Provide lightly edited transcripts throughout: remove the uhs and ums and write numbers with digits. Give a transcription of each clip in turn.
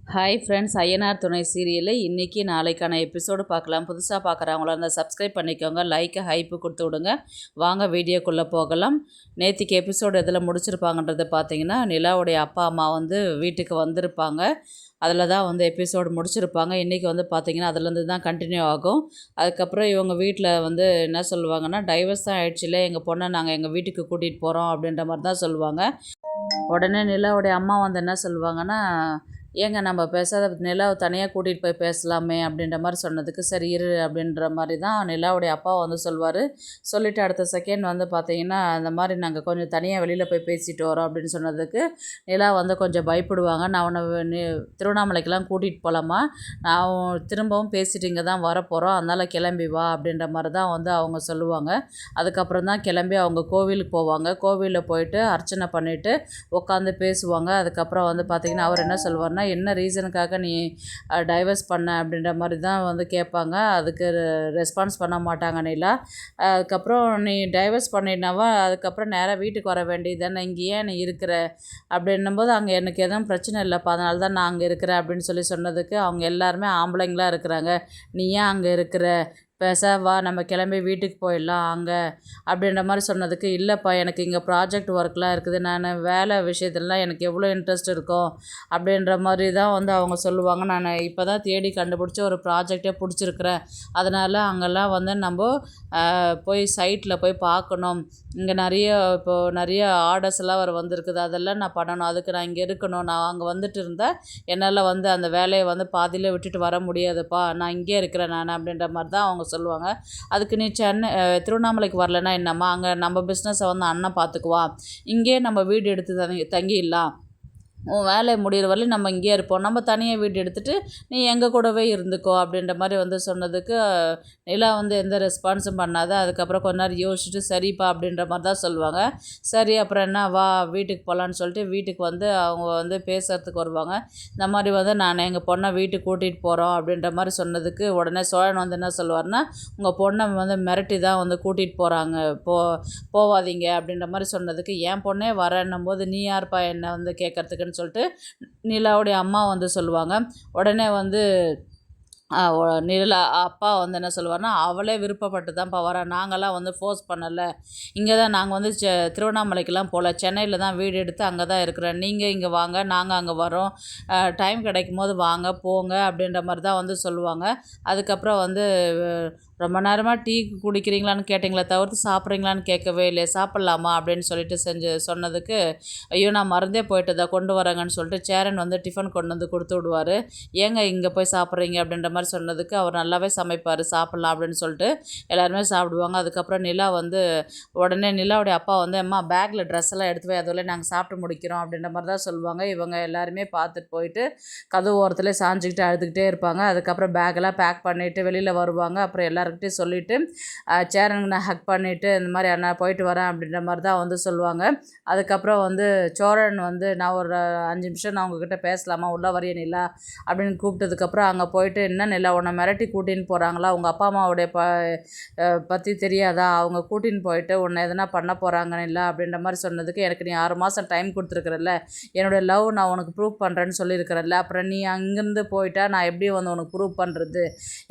Hi friends, Ayyanar துணை சீரியலில் இன்றைக்கி நாளைக்கான எபிசோடு பார்க்கலாம். புதுசாக பார்க்குறவங்களா இருந்தால் சப்ஸ்கிரைப் பண்ணிக்கோங்க, லைக்கு ஹைப்பு கொடுத்து விடுங்க. வாங்க வீடியோக்குள்ளே போகலாம். நேற்றுக்கு எபிசோடு எதில் முடிச்சிருப்பாங்கன்றது பார்த்தீங்கன்னா, நிலாவுடைய அப்பா அம்மா வீட்டுக்கு வந்திருப்பாங்க. அதில் தான் எபிசோடு முடிச்சிருப்பாங்க. இன்றைக்கி பார்த்திங்கன்னா அதுலேருந்து தான் கண்டினியூ ஆகும். அதுக்கப்புறம் இவங்க வீட்டில் என்ன சொல்லுவாங்கன்னா, டைவர்ஸ் தான் ஆகிடுச்சுல, எங்கள் பொண்ணை நாங்கள் எங்கள் வீட்டுக்கு கூட்டிகிட்டு போகிறோம் அப்படின்ற மாதிரி தான் சொல்லுவாங்க. உடனே நிலாவுடைய அம்மா என்ன சொல்லுவாங்கன்னா, ஏங்க நம்ம பேசாத நிலாவை தனியாக கூட்டிகிட்டு போய் பேசலாமே அப்படின்ற மாதிரி சொன்னதுக்கு, சரி இரு அப்படின்ற மாதிரி தான் நிலாவுடைய அப்பா சொல்லுவார். சொல்லிவிட்டு அடுத்த செகண்ட் பார்த்தீங்கன்னா, அந்த மாதிரி நாங்கள் கொஞ்சம் தனியாக வெளியில் போய் பேசிட்டு வரோம் அப்படின்னு சொன்னதுக்கு, நிலா கொஞ்சம் பயப்படுவாங்க. நான் உன்னை திருவண்ணாமலைக்கெலாம் கூட்டிகிட்டு போகலாமா, நான் திரும்பவும் பேசிட்டு இங்கே தான் வரப்போகிறோம், அதனால் கிளம்பி வா அப்படின்ற மாதிரி தான் அவங்க சொல்லுவாங்க. அதுக்கப்புறம் தான் கிளம்பி அவங்க கோவிலுக்கு போவாங்க. கோவிலில் போயிட்டு அர்ச்சனை பண்ணிவிட்டு உட்காந்து பேசுவாங்க. அதுக்கப்புறம் பார்த்திங்கன்னா அவர் என்ன சொல்லுவார்னா, என்ன ரீசனுக்காக நீ டைவர்ஸ் பண்ண அப்படின்ற மாதிரி தான் கேட்பாங்க. அதுக்கு ரெஸ்பான்ஸ் பண்ண மாட்டாங்க நிலா. அதுக்கப்புறம் நீ டைவர்ஸ் பண்ணினாவா, அதுக்கப்புறம் நேராக வீட்டுக்கு வர வேண்டியது தானே, இங்கே ஏன் நீ இருக்கிற அப்படின்னும்போது, அங்கே எனக்கு எதுவும் பிரச்சனை இல்லைப்பா, அதனால தான் நான் அங்கே இருக்கிறேன் அப்படின்னு சொன்னதுக்கு, அவங்க எல்லாருமே ஆம்பளைங்களாக இருக்கிறாங்க, நீ ஏன் அங்கே இருக்கிற, வா நம்ம கிளம்பி வீட்டுக்கு போயிடலாம் அங்கே அப்படின்ற மாதிரி சொன்னதுக்கு, இல்லைப்பா எனக்கு இங்கே ப்ராஜெக்ட் ஒர்க்லாம் இருக்குது, நான் வேலை விஷயத்துலலாம் எனக்கு எவ்வளோ இன்ட்ரெஸ்ட் இருக்கும் அப்படின்ற மாதிரி தான் அவங்க சொல்லுவாங்க. நான் இப்போ தான் தேடி கண்டுபிடிச்சி ஒரு ப்ராஜெக்டே பிடிச்சிருக்கிறேன், அதனால் அங்கெல்லாம் நம்ம போய் சைட்டில் போய் பார்க்கணும், இங்கே நிறைய ஆர்டர்ஸ் எல்லாம் வந்திருக்குது, அதெல்லாம் நான் பண்ணணும், அதுக்கு நான் இங்கே இருக்கணும், நான் அங்கே வந்துட்டு இருந்தால் என்னால் அந்த வேலையை பாதியில் விட்டுட்டு வர முடியாதுப்பா, நான் இங்கே இருக்கிறேன் நான் அப்படின்ற மாதிரி தான் அவங்க சொல்லுவாங்க. அதுக்கு நீ திருவண்ணாமலைக்கு வரலன்னா என்னம்மா, அங்கே நம்ம பிஸ்னஸை அண்ணன் பார்த்துக்குவான், இங்கே நம்ம வீடு எடுத்து தங்கிடலாம், உன் வேலை முடிகிற வரலையும் நம்ம இங்கேயே இருப்போம், நம்ம தனியாக வீடு எடுத்துகிட்டு நீ எங்கள் கூடவே இருந்துக்கோ அப்படின்ற மாதிரி சொன்னதுக்கு, நிலா எந்த ரெஸ்பான்ஸும் பண்ணாத. அதுக்கப்புறம் கொஞ்ச நேரம் யோசிச்சுட்டு சரிப்பா அப்படின்ற மாதிரி தான் சொல்லுவாங்க. சரி அப்புறம் என்ன, வா வீட்டுக்கு போகலான்னு சொல்லிட்டு வீட்டுக்கு அவங்க பேசுகிறதுக்கு வருவாங்க. இந்த மாதிரி நான் எங்கள் பொண்ணை வீட்டுக்கு கூட்டிகிட்டு போகிறோம் அப்படின்ற மாதிரி சொன்னதுக்கு, உடனே சோழன் என்ன சொல்லுவார்னா, உங்கள் பொண்ணை மிரட்டி தான் கூட்டிகிட்டு போகிறாங்க, போவாதீங்க அப்படின்ற மாதிரி சொன்னதுக்கு, என் பொண்ணே வரன்னும் போது நீ யார்ப்பா என்னை கேட்குறதுக்குன்னு சொல்லிட்டு நிலாவுடைய அம்மா சொல்லுவாங்க. உடனே நிலா அப்பா என்ன சொல்லுவார்னா, அவளே விருப்பப்பட்டு தான்ப்பா வரா, நாங்கள்லாம் ஃபோர்ஸ் பண்ணலை, இங்கே தான் நாங்கள் திருவண்ணாமலைக்கெல்லாம் போகல, சென்னையில் தான் வீடு எடுத்து அங்கே தான் இருக்கிறேன், நீங்கள் இங்கே வாங்க, நாங்கள் அங்கே வரோம், டைம் கிடைக்கும் போது வாங்க போங்க அப்படின்ற மாதிரி தான் சொல்லுவாங்க. அதுக்கப்புறம் ரொம்ப நேரமாக டீ குடிக்கிறீங்களான்னு கேட்டிங்களே தவிர்த்து சாப்பிட்றீங்களான்னு கேட்கவே இல்லை, சாப்பிட்லாமா அப்படின்னு சொல்லிட்டு சொன்னதுக்கு, ஐயோ நான் மறந்தே போயிட்டதை கொண்டு வரேங்கன்னு சொல்லிட்டு சேரன் டிஃபன் கொண்டு கொடுத்து விடுவார். ஏங்க இங்கே போய் சாப்பிட்றீங்க அப்படின்ற மாதிரி சொன்னதுக்கு, அவர் நல்லாவே சமைப்பார், சாப்பிட்லாம் அப்படின்னு சொல்லிட்டு எல்லாருமே சாப்பிடுவாங்க. அதுக்கப்புறம் நிலா உடனே நிலாவுடைய அப்பா அம்மா பேக்கில் ட்ரெஸ் எல்லாம் எடுத்து போய் அதில் நாங்கள் சாப்பிட்டு முடிக்கிறோம் அப்படின்ற மாதிரி தான் சொல்லுவாங்க. இவங்க எல்லாருமே பார்த்துட்டு போயிட்டு கதவு ஓரத்துலேயே சாஞ்சிக்கிட்டு அழுதுகிட்டே இருப்பாங்க. அதுக்கப்புறம் பேக்கெல்லாம் பேக் பண்ணிவிட்டு வெளியில் வருவாங்க. அப்புறம் எல்லாருக்கிட்டையும் சொல்லிவிட்டு சேரனுக்கு நான் ஹக் பண்ணிவிட்டு, இந்த மாதிரி நான் போயிட்டு வரேன் அப்படின்ற மாதிரி தான் சொல்லுவாங்க. அதுக்கப்புறம் சோழன் நான் ஒரு 5 நிமிஷம் நான் உங்ககிட்ட பேசலாமா, உள்ளே வரைய நிலா அப்படின்னு கூப்பிட்டதுக்கப்புறம், அங்கே போயிட்டு என்ன நிலா உன்னை மிரட்டி கூட்டின்னு போகிறாங்களா, உங்கள் அப்பா அம்மாவுடைய பற்றி தெரியாதா, அவங்க கூட்டின்னு போயிட்டு உன்னை எதனா பண்ண போகிறாங்க நிலா அப்படின்ற மாதிரி சொன்னதுக்கு, எனக்கு நீ 6 மாதம் டைம் கொடுத்துருக்குறல்ல, என்னுடைய லவ் நான் உனக்கு ப்ரூவ் பண்ணுறேன்னு சொல்லியிருக்கிறல்ல, அப்புறம் நீ அங்கேருந்து போயிட்டா நான் எப்படி உனக்கு ப்ரூவ் பண்ணுறது,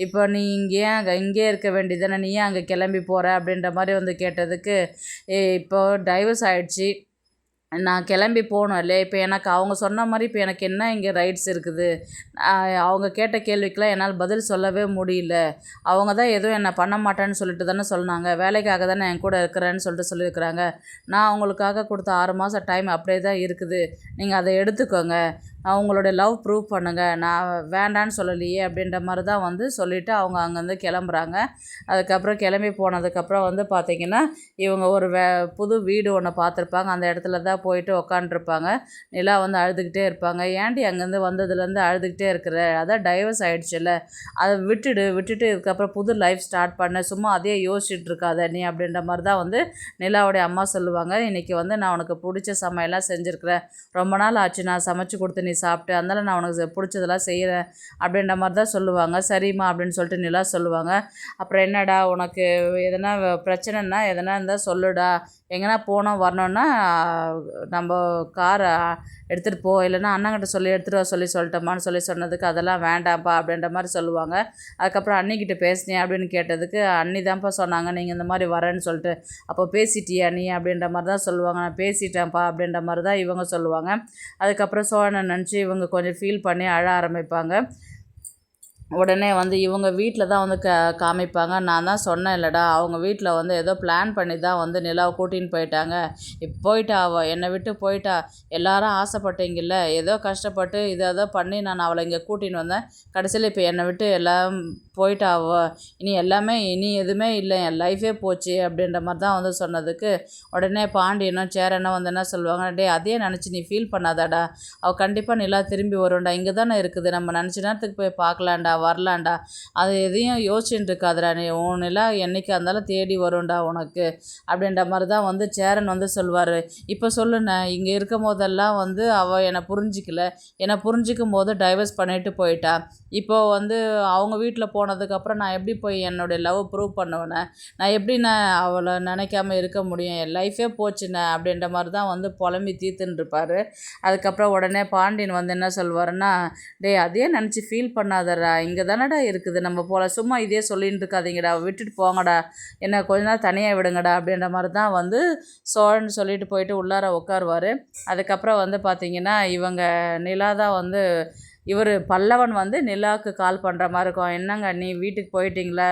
இப்போ நீ இங்கே இருக்க வேண்டியதானே, நீ ஏன் அங்கே கிளம்பி போகிற அப்படின்ற மாதிரி கேட்டதுக்கு, இப்போ டைவர்ஸ் ஆகிடுச்சி, நான் கிளம்பி போகணும் இல்லையா, இப்போ எனக்கு அவங்க சொன்ன மாதிரி இப்போ எனக்கு என்ன இங்கே ரைட்ஸ் இருக்குது, அவங்க கேட்ட கேள்விக்கெலாம் என்னால் பதில் சொல்லவே முடியல, அவங்க தான் எதுவும் என்னை பண்ண மாட்டேன்னு சொல்லிட்டு தானே சொன்னாங்க, வேலைக்காக தானே என் கூட இருக்கிறேன்னு சொல்லிட்டு சொல்லியிருக்கிறாங்க, நான் அவங்களுக்காக கொடுத்த 6 மாதம் டைம் அப்படியே தான் இருக்குது, நீங்கள் அதை எடுத்துக்கோங்க, அவங்களுடைய லவ் ப்ரூவ் பண்ணுங்கள், நான் வேண்டான்னு சொல்லலையே அப்படின்ற மாதிரி தான் சொல்லிவிட்டு அவங்க அங்கேருந்து கிளம்புறாங்க. அதுக்கப்புறம் கிளம்பி போனதுக்கப்புறம் பார்த்திங்கன்னா, இவங்க ஒரு புது வீடு ஒன்று பார்த்துருப்பாங்க, அந்த இடத்துல தான் போயிட்டு உக்காண்ட்ருப்பாங்க. நிலா அழுதுகிட்டே இருப்பாங்க. ஏன்டி அங்கேருந்து வந்ததுலேருந்து அழுதுகிட்டே இருக்கிற, அதான் டைவர்ஸ் ஆகிடுச்சுல்ல, அதை விட்டுட்டு இதுக்கப்புறம் புது லைஃப் ஸ்டார்ட் பண்ண, சும்மா அதே யோசிச்சுட்டு இருக்காத நீ அப்படின்ற மாதிரி தான் நிலாவுடைய அம்மா சொல்லுவாங்க. இன்றைக்கி நான் உனக்கு பிடிச்ச சமையலாம் செஞ்சுருக்கிறேன், ரொம்ப நாள் ஆச்சு நான் சமைச்சு கொடுத்து நீ சாப்பிட்டு, அதனால நான் உனக்கு பிடிச்சதெல்லாம் செய்கிறேன் அப்படின்ற மாதிரி தான் சொல்லுவாங்க. சரிம்மா அப்படின்னு சொல்லிட்டு நிலா சொல்லுவாங்க. அப்புறம் என்னடா உனக்கு எதனா பிரச்சனைன்னா எதனா இருந்தால் சொல்லுடா, எங்கன்னா போனோம் வரணுன்னா நம்ம காரை எடுத்துகிட்டு போ, இல்லைன்னா அண்ணங்கிட்ட சொல்லி எடுத்துகிட்டு வர சொல்லிட்டோமான்னு சொன்னதுக்கு அதெல்லாம் வேண்டாம்ப்பா அப்படின்ற மாதிரி சொல்லுவாங்க. அதுக்கப்புறம் அண்ணிக்கிட்ட பேசினேன் அப்படின்னு கேட்டதுக்கு அண்ணி தான்ப்பா சொன்னாங்க நீங்கள் இந்த மாதிரி வரேன்னு சொல்லிட்டு. அப்போ பேசிட்டியா நீ அப்படின்ற மாதிரி தான் சொல்லுவாங்க. நான் பேசிட்டேன்ப்பா அப்படின்ற மாதிரி தான் இவங்க சொல்லுவாங்க. அதுக்கப்புறம் சோழனை நினச்சி இவங்க கொஞ்சம் ஃபீல் பண்ணி அழ ஆரம்பிப்பாங்க. உடனே வந்து இவங்க வீட்டில் தான் வந்து காமிப்பாங்க. நான் தான் சொன்னேன் இல்லைடா, அவங்க வீட்டில் வந்து ஏதோ பிளான் பண்ணி தான் வந்து நிலாவை கூட்டின்னு போயிட்டாங்க. போயிட்டா என்னை விட்டு போயிட்டா. எல்லாரும் ஆசைப்பட்டீங்கல்ல, ஏதோ கஷ்டப்பட்டு ஏதோ பண்ணி நான் அவளை இங்கே கூட்டின்னு வந்தேன். கடைசியில் இப்போ என்னை விட்டு எல்லாம் போயிட்டா இனி எதுவுமே இல்லை, என் லைஃபே போச்சு அப்படின்ற மாதிரி தான் வந்து சொன்னதுக்கு உடனே பாண்டியனும் சேரனும் வந்து என்ன சொல்லுவாங்க, டே அதே நினச்சி நீ ஃபீல் பண்ணாதாடா, அவள் கண்டிப்பாக நிலா திரும்பி வரும்டா, இங்கே தானே இருக்குது, நம்ம நினச்ச நேரத்துக்கு போய் பார்க்கலான்டா வரலான்டா, அது எதையும் யோசிச்சுட்டு இருக்காதுடா, நீ உன் நிலா என்றைக்கு இருந்தாலும் தேடி வரும்டா உனக்கு அப்படின்ற மாதிரி தான் வந்து சேரன் வந்து சொல்லுவார். இப்போ சொல்லுண்ணே, இங்கே இருக்கும் போதெல்லாம் வந்து அவள் என்னை புரிஞ்சிக்கல, என்னை புரிஞ்சிக்கும் போது டைவர்ஸ் பண்ணிட்டு போயிட்டா. இப்போது வந்து அவங்க வீட்டில் போனதுக்கப்புறம் நான் எப்படி போய் என்னுடைய லவ் ப்ரூவ் பண்ணுவேனே, நான் எப்படி நான் அவளை நினைக்காம இருக்க முடியும், என் லைஃபே போச்சுண்ணே அப்படின்ற மாதிரி தான் வந்து புலம்பி தீர்த்துன்னு இருப்பார். அதுக்கப்புறம் உடனே பாண்டியன் வந்து என்ன சொல்வாருன்னா, டே அதே நினச்சி ஃபீல் பண்ணாதடா, இங்கே தானடா இருக்குது, நம்ம போல சும்மா இதே சொல்லின்னு இருக்காதீங்கடா, விட்டுட்டு போங்கடா, என்ன கொஞ்ச நாள் தனியாக விடுங்கடா அப்படின்ற மாதிரி தான் வந்து சோழன் சொல்லிட்டு போயிட்டு உள்ளார உட்காருவார். அதுக்கப்புறம் வந்து பார்த்திங்கன்னா இவங்க நிலா தான் வந்து இவர் பல்லவன் வந்து நிலாவுக்கு கால் பண்ணுற மாதிரி இருக்கும். என்னங்க நீ வீட்டுக்கு போயிட்டீங்களா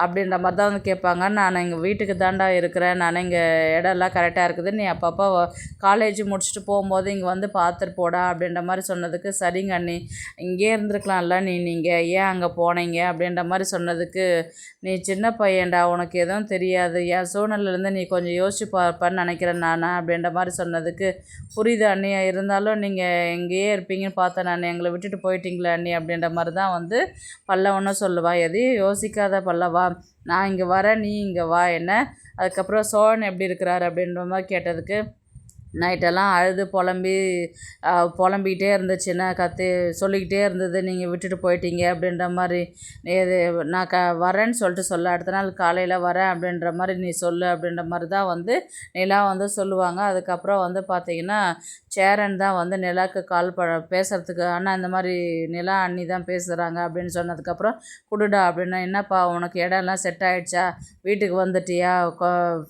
அப்படின்ற மாதிரி தான் வந்து கேட்பாங்க. நான் எங்கள் வீட்டுக்கு தாண்டா இருக்கிறேன், நான் இங்கே இடம்லாம் கரெக்டாக இருக்குது, நீ அப்பப்போ காலேஜ் முடிச்சுட்டு போகும்போது இங்கே வந்து பார்த்துட்டு போடா அப்படின்ற மாதிரி சொன்னதுக்கு, சரிங்க அண்ணி இங்கே இருந்துருக்கலாம்ல, நீங்கள் ஏன் அங்கே போனீங்க அப்படின்ற மாதிரி சொன்னதுக்கு, நீ சின்ன பையன்டா, உனக்கு எதுவும் தெரியாது, என் சூழ்நிலையிலேருந்து நீ கொஞ்சம் யோசிச்சு பார்ப்பேன்னு நினைக்கிறேன் நான் அப்படின்ற மாதிரி சொன்னதுக்கு, புரியுது அண்ணி, இருந்தாலும் நீங்கள் எங்கேயே இருப்பீங்கன்னு பார்த்தேன் நான், எங்களை விட்டுட்டு போயிட்டீங்களே அண்ணி அப்படின்ற மாதிரி தான் வந்து பல்லவனும் சொல்லுவா. எதையும் யோசிக்காத பல்லவா, நான் இங்கே வரேன், நீ இங்கே வா என்ன. அதுக்கப்புறம் சோழன் எப்படி இருக்கிறாரு அப்படின்ற மாதிரி கேட்டதுக்கு, நைட்டெல்லாம் அழுது புலம்பிக்கிட்டே இருந்துச்சுன்னா சொல்லிக்கிட்டே இருந்தது, நீங்கள் விட்டுட்டு போயிட்டீங்க அப்படின்ற மாதிரி, இது நான் வரேன்னு சொல்லிட்டு சொல்ல, அடுத்த நாள் காலையில் வரேன் அப்படின்ற மாதிரி நீ சொல்லு அப்படின்ற மாதிரி தான் வந்து நிலா வந்து சொல்லுவாங்க. அதுக்கப்புறம் வந்து பார்த்திங்கன்னா சேரன் தான் வந்து நிலாவுக்கு கால் பேசுகிறதுக்கு, ஆனால் இந்த மாதிரி நிலா அண்ணி தான் பேசுகிறாங்க அப்படின்னு சொன்னதுக்கப்புறம், குடுடா அப்படின்னா, என்னப்பா உனக்கு இடம்லாம் செட் ஆகிடுச்சா, வீட்டுக்கு வந்துட்டியா,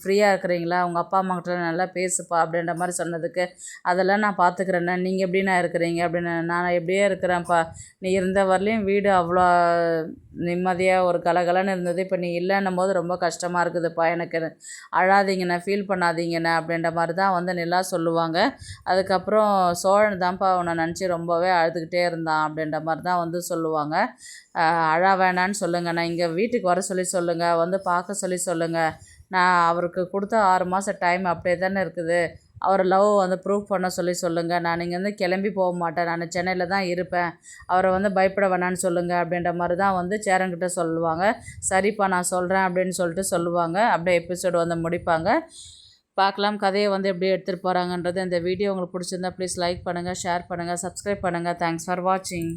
ஃப்ரீயாக இருக்கிறீங்களா, உங்கள் அப்பா அம்மாக்கிட்ட நல்லா பேசுப்பா அப்படின்ற மாதிரி சொன்னதுக்கு, அதெல்லாம் நான் பார்த்துக்கிறேண்ணே, நீங்கள் எப்படிண்ணா இருக்கிறீங்க அப்படின்னு, நான் எப்படியே இருக்கிறேன்ப்பா, நீ இருந்த வரலையும் வீடு அவ்வளோ நிம்மதியாக ஒரு கலகலன்னு இருந்தது, இப்போ நீ இல்லைன்னும் போது ரொம்ப கஷ்டமாக இருக்குதுப்பா எனக்கு, அழாதீங்கண்ணே, ஃபீல் பண்ணாதீங்கண்ணே அப்படின்ற மாதிரி தான் வந்து நிலா சொல்லுவாங்க. அதுக்கப்புறம் சோழன் தான்ப்பா அவனை நினச்சி ரொம்பவே அழுதுகிட்டே இருந்தான் அப்படின்ற மாதிரி தான் வந்து சொல்லுவாங்க. அழ வேணான்னு சொல்லுங்கள், இங்கே வீட்டுக்கு வர சொல்லி சொல்லுங்கள், வந்து பார்க்க சொல்லி சொல்லுங்கள், நான் அவருக்கு கொடுத்த 6 மாதம் டைம் அப்படியே தானே இருக்குது, அவர் லவ் வந்து ப்ரூவ் பண்ண சொல்லி சொல்லுங்கள், நான் இங்கேருந்து கிளம்பி போக மாட்டேன், நான் சென்னையில் தான் இருப்பேன், அவரை வந்து பயப்பட வேணான்னு சொல்லுங்கள் அப்படின்ற மாதிரி தான் வந்து சேரன்கிட்ட சொல்லுவாங்க. சரிப்பா நான் சொல்கிறேன் அப்படின்னு சொல்லிட்டு சொல்லுவாங்க. அப்படியே எபிசோடு வந்து முடிப்பாங்க. பார்க்கலாம் கதையை வந்து எப்படி எடுத்துகிட்டு போகிறாங்கன்றது. இந்த வீடியோ உங்களுக்கு பிடிச்சிருந்தா ப்ளீஸ் லைக் பண்ணுங்கள், ஷேர் பண்ணுங்கள், சப்ஸ்கிரைப் பண்ணுங்கள். தேங்க்ஸ் ஃபார் வாட்சிங்.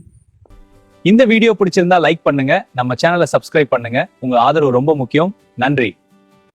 இந்த வீடியோ பிடிச்சிருந்தா லைக் பண்ணுங்க, நம்ம சேனலை சப்ஸ்கிரைப் பண்ணுங்க. உங்க ஆதரவு ரொம்ப முக்கியம். நன்றி.